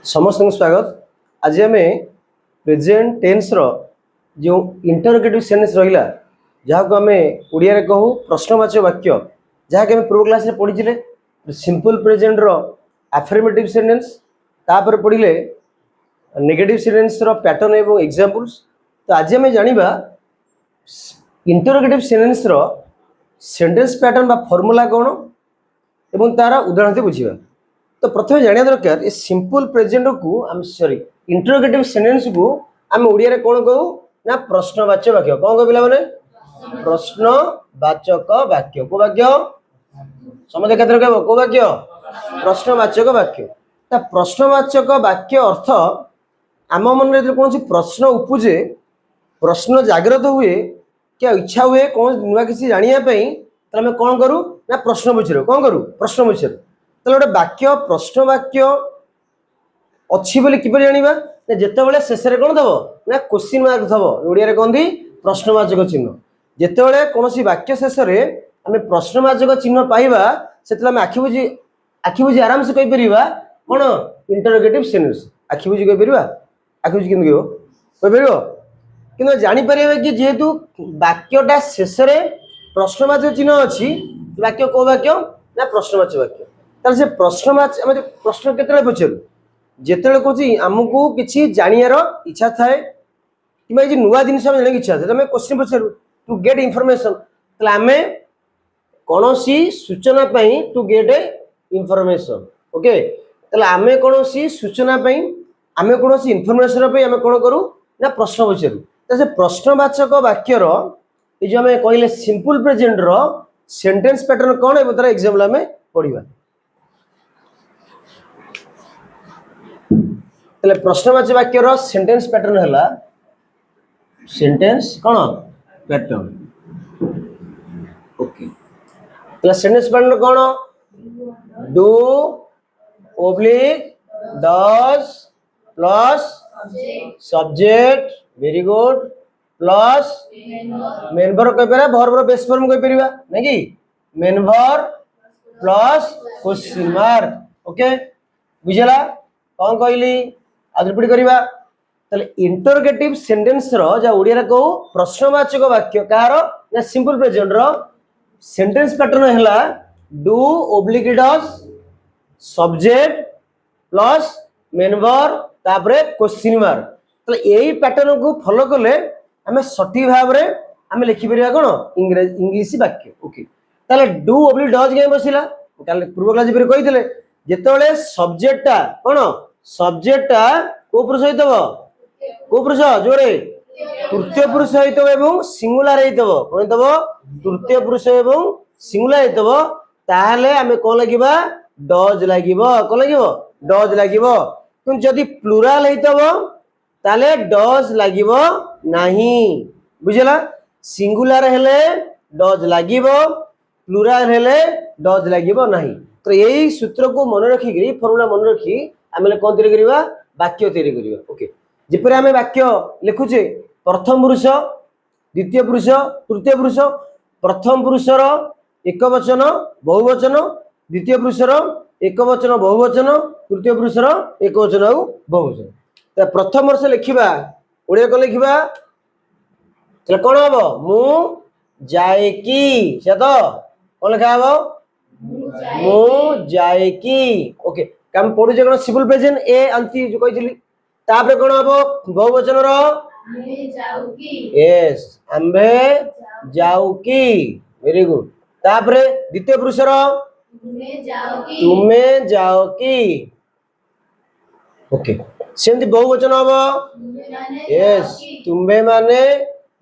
समस्त स्वागत। आज आम प्रेजेंट टेन्स रो जो इंटरोगेटिव सेंटेंस रहिला जहाँ को आम ओडिया रे कहू प्रश्नवाचक वाक्य जहाँ कि पूर्व क्लास रे पढ़ी सिंपल प्रेजेंट रो अफर्मेटिव सेंटेंस तापर पढ़िले नेगेटिव सेंटेंस रो पैटर्न एवं एग्जांपल्स। तो आज आम जानिबा इंटरोगेटिव सेंटेंस रो सेंटेंस पैटर्न बा फॉर्मूला कौन एवं तार उदाहरण बुझिबा। तो प्रथम जानिया दरकार ये सिंपल प्रेजेंट को आम सॉरी इंटरोगेटिव सेंटेंस को आम ओडिया रे कौन कहू ना प्रश्नवाचक वाक्य। कौन कह पिला माने प्रश्नवाचक वाक्य। को वाक्य समझे क्षेत्र कहब को वाक्य प्रश्नवाचक वाक्य। ता प्रश्नवाचक वाक्य अर्थ आम मन में कौन प्रश्न उपजे प्रश्न जागृत हुए क्या इच्छा हुए कौन नुआ किसी जानिया पई त आम कौन करू ना प्रश्न पचारू। कौन करू प्रश्न पचारू। तो गोटे वाक्य प्रश्न वाक्य अच्छी बोली किपर जानिबा ना जेतेबेले शेष रे कोन दबो ना क्वेश्चन मार्क दबो ओडिया रे कोन दी प्रश्नवाचक चिन्ह। जेतेबेले कोनोसी वाक्य शेष रे आमे प्रश्नवाचक चिन्ह पाइबा सेतला आमे आखि बुझी आराम से कहि परिबा कोन इंटरोगेटिव सेंटेंस। आखि बुझी कहि परिबा आखि बुझी किन कहबो कहि परिबो किन जानि परिबा कि जेहेतु वाक्यटा शेष रे प्रश्नवाचक चिन्ह अछि वाक्य को वाक्य ना प्रश्नवाचक वाक्य। तार से प्रश्नवाचक आमे प्रश्न केतले पचारू जेतेबेले कहछि हमकु किछि जानियार इच्छा थाए कि जे नुआ जिनिस हम जानिक इच्छा थाए तमे क्वेश्चन पचारू टू गेट इन्फॉर्मेशन। तले आमे कोनोसी सूचना पई टू गेट इन्फॉर्मेशन ओके। तले आमे कोनोसी सूचना पई आमे कोनोसी इन्फॉर्मेशन पई आमे कोन करू ना प्रश्न पचारू। त से प्रश्नवाचक वाक्य रो ए जो आमे कहले सिंपल प्रेजेंट रो सेंटेंस पैटर्न कोन ए तार एग्जांपल आमे पढिबा। तले प्रश्नवाचक वाक्य रो सेंटेंस पैटर्न हला सेंटेंस कोन पैटर्न ओके। तले sentence pattern cone do oblique does plus subject very good plus main verb कहि परबा वर्ब रो बेस फॉर्म कहि परबा नै कि main verb plus question mark okay बुझला। कौन कहली आज रिपीट करिबा। तले इंटरोगेटिव सेंटेंस रो जा ओडिया रे कहू प्रश्नवाचक वाक्य कार ना सिंपल प्रेजेंट रो सेंटेंस पैटर्न हला do oblique does subject plus main verb तापरे क्वेश्चन मार्क। तले एही पैटर्न को फॉलो करले हमें सटीक भाव रे हमें लिखि परिबा कोन इंग्लिश वाक्य ओके। तले डू ओब्लिक डज के बसिला काले पूर्व क्लास पर कहितले जेतेबेले सब्जेक्टटा कोन सब्जेक्टटा को पुरुष होइतबो को पुरुष जोरे तृतीय पुरुष होइतबो एवं सिंगुलर होइतबो कोन होइतबो तृतीय पुरुष एवं सिंगुलर होइतबो ताहले हमें कोन लागिबा डज लागिबो कोन लागिबो डज लागिबो। किंतु जदि प्लुराल होइतबो ताले डज लागिबो नाही बुझला। सिंगुलर हेले डज लागिबो प्लुराल हेले डज लागिबो नाही। तो यही सूत्र को मन रखी फॉर्मूला मन रखी आमे कोन तैयारी करिवा वाक्य तैयारी करिवा ओके। जेपर आमे वाक्य लिखुचे प्रथम पुरुष द्वितीय पुरुष तृतीय पुरुष प्रथम पुरुषर एक वचन बहुवचन द्वितीय पुरुषर एक वचन बहुवचन तृतीय पुरुषर एक वचन और बहुवचन। त प्रथम वर्ष लिखिबा ओडिया को लिखिबा तले कोन हबो मु जाए की से तो कोन लिखा हबो मु जाए की ओके। काम पढु जे कोन सिंपल प्रेजेंट ए अंति जो कहितली तापर कोन हबो बहुवचन रो आम्भे जाऊ की यस आम्भे जाऊ की वेरी गुड। तापर द्वितीय पुरुष रो तुमे जाओ की ओके। सेमति बहुवचन हबो यस तुम्बे माने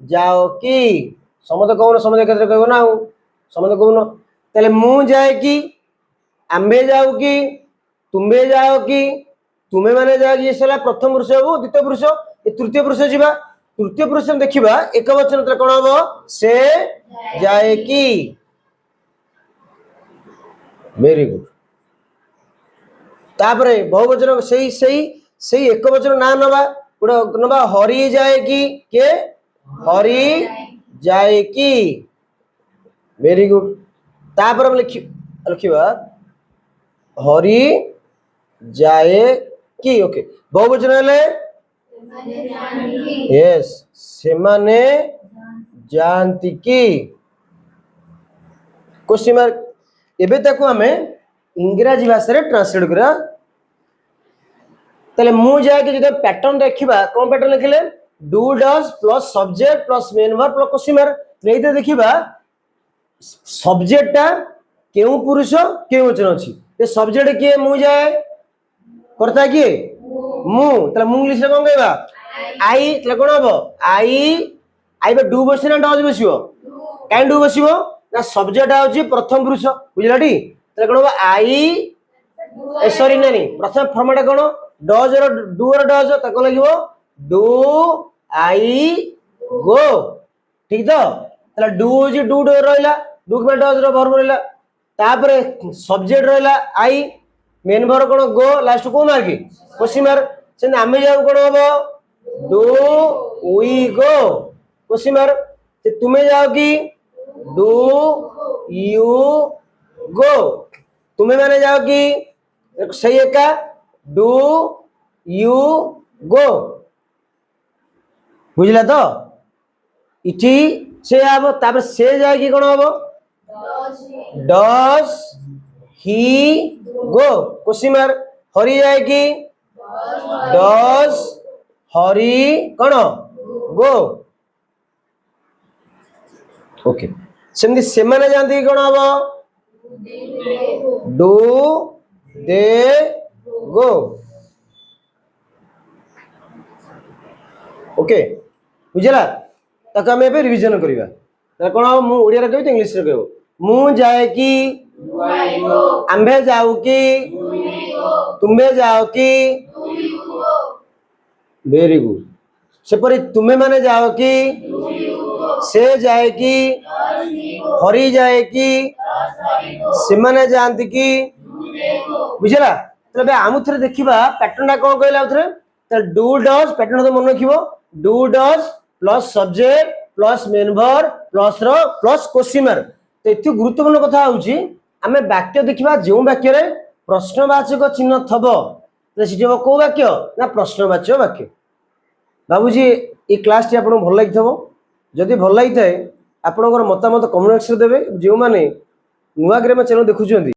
जाओ की समझ कहून समझ क्षेत्र कहबो ना समझ कहून। तले मु जाए की आम्भे जाऊ की तुम्बे जाओ की तुमे माने जाओ की सला प्रथम पुरुष हो द्वितीय पुरुष ए तृतीय पुरुष जीवा तृतीय पुरुष देखिबा एक वचन तले कोन हबो से जाए की वेरी गुड। तापरे बहुवचन सही सही सही एक वचन ना नबा गुड नबा हरि जाए की के हरि जाए की वेरी गुड। तापर हम लिखिबा हरि जाए कि ओके बहुवचन हेले यस सेमाने जानती कि क्वेश्चन मार्क एबे ताको हमें इंग्रजी भाषा रे ट्रांसलेट करा तले मु जाके जदि पैटर्न देखिबा कोन पैटर्न लिखले do does plus subject plus main verb plus question mark एइते देखिबा सब्जेक्ट टा केउ पुरुष केउ वचन अछि ए सब्जेक्ट किए मु जाए करता किए मु तले मु इंग्लिश रे कोन कहबा आई तले कोन हबो आई आई बे डू बसिना डज बसिबो काई डू बसिबो ना सब्जेक्ट आउची प्रथम पुरुष बुझलाटी तले कोन हबो आई ए सॉरी नानी प्रथम फॉर्मेट कोन डज रो डू रो डज ताको लागिबो डू आई गो ठीक तो तले डू जी डू डो रहला डू के डज रो वर्ब रहला तापर सब्जेक्ट रहला आई मेन वर्ब कोन गो लास्ट को मार के क्वेश्चन मार्क से आमे जाऊ कोन हबो do we go question mark से तुम्हें जाओ कि डू यू गो तुम्हें माने जाओ कि सही है का डू यू गो बुझला तो इठी से आबो तापर से जाए कि कोन हबो does he go question mark Hari जाए कि does Hari cone go okay सेमती से माने जानती कोन हबो डू दे गो ओके बुझला ताको हमें पे रिवीजन करिवा त कोन हबो मु ओडिया रे कहबो त इंग्लिश रे कहबो मु जाए कि आम्भे जाऊ कि तुम्हें जाओ कि वेरी गुड सेपरी तुम्हें माने जाओ कि से जाए कि हरि जाए कि से माने जानती कि बुझला तबे आमु थरे देखिबा पैटर्न कोन कहला उथरे त डू डज पैटर्न तो मन रखिबो do does plus subject plus main verb plus row plus question mark तो एति गुरुत्वपूर्ण कथा होउची आमे वाक्य देखिबा जो वाक्य रे प्रश्नवाचक चिन्ह थबो त सिटी हो को वाक्य ना प्रश्नवाचक वाक्य बाबूजी ए क्लास टी आपन भल लागिथबो जदि भल लागिथाय आपनकर मतामत कमेंट बॉक्स रे देबे जो माने नुवा ग्राम चैनल देखुचंदी